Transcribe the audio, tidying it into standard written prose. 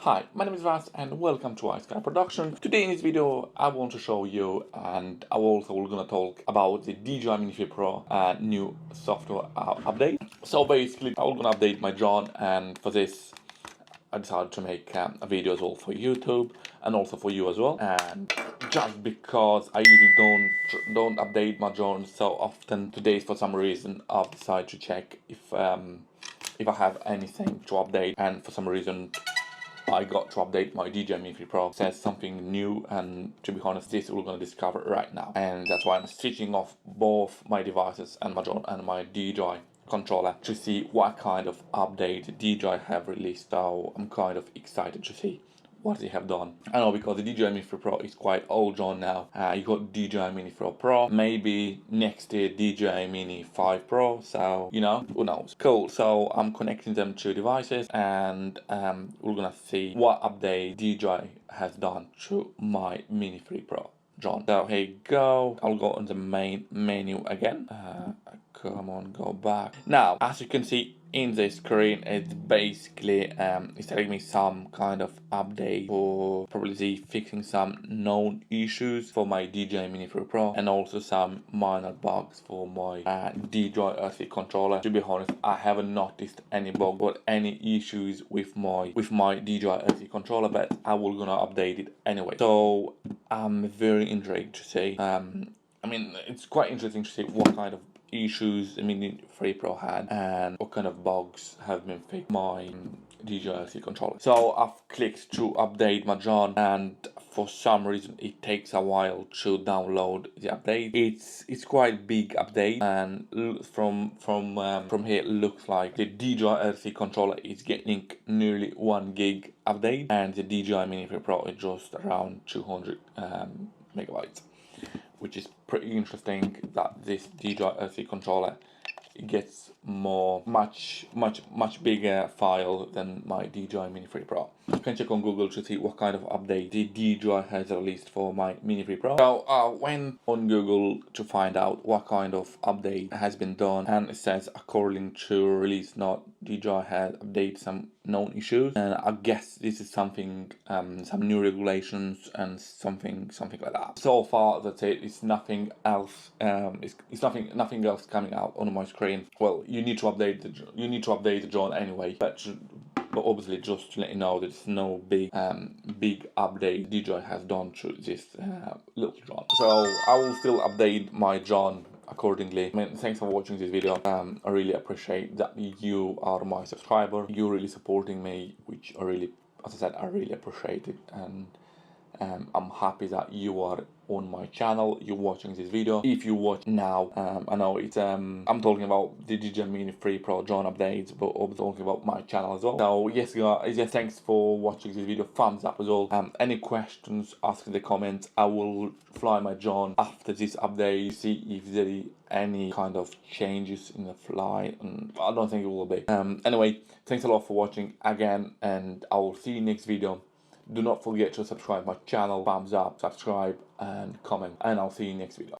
Hi, my name is Vas and welcome to iSky Production. Today in this video I want to show you, and I also gonna talk about the DJI Mini 3 Pro new software update. So basically I'm gonna update my drone, and for this I decided to make a video as well for YouTube and also for you as well. And just because I usually don't update my drone so often, today for some reason I've decided to check if I have anything to update, and for some reason I got to update my DJI Mini 3 Pro. It says something new, and to be honest, this we're gonna discover right now. And that's why I'm switching off both my devices and my drone and my DJI controller to see what kind of update DJI have released. So I'm kind of excited to see what they have done. I know, because the DJI Mini 3 Pro is quite old drone now. You got DJI Mini 4 Pro, maybe next year DJI Mini 5 Pro, so you know, who knows. Cool, so I'm connecting them to devices, and we're gonna see what update DJI has done to my Mini 3 Pro drone. So here you go, I'll go on the main menu again. Come on, go back. Now, as you can see in the screen, it's basically it's telling me some kind of update for probably fixing some known issues for my DJI Mini 3 Pro, and also some minor bugs for my DJI RC controller. To be honest, I haven't noticed any bug or any issues with my DJI RC controller, but I will gonna update it anyway. So I'm very intrigued to see. I mean, it's quite interesting to see what kind of issues the Mini 3 Pro had and what kind of bugs have been fixed my DJI controller. So I've clicked to update my drone, and for some reason it takes a while to download the update. It's quite big update, and from here it looks like the DJI controller is getting nearly 1 gig update, and the DJI Mini 3 Pro is just around 200 megabytes. Which is pretty interesting that this DJI controller gets much bigger file than my DJI Mini 3 Pro. You can check on Google to see what kind of update the DJI has released for my Mini 3 Pro. So I went on Google to find out what kind of update has been done, and it says according to release note, DJI has updated some known issues, and I guess this is something some new regulations and something like that. So far that's it. It's nothing else. It's nothing else coming out on my screen. Well, you need to update the drone anyway, but obviously just to let you know, there's no big update DJI has done to this little drone. So I will still update my drone accordingly. I mean, thanks for watching this video. I really appreciate that you are my subscriber. You're really supporting me, which I really, as I said, I really appreciate it, and I'm happy that you are on my channel, you're watching this video. If you watch now, I know it's I'm talking about the DJI Mini 3 Pro drone updates, but I'm talking about my channel as well. So yes guys, thanks for watching this video. Thumbs up as well. Any questions, ask in the comments. I will fly my drone after this update, see if there is any kind of changes in the flight, and I don't think it will be. Anyway, thanks a lot for watching again, and I will see you next video. Do not forget to subscribe my channel, thumbs up, subscribe and comment, and I'll see you next video.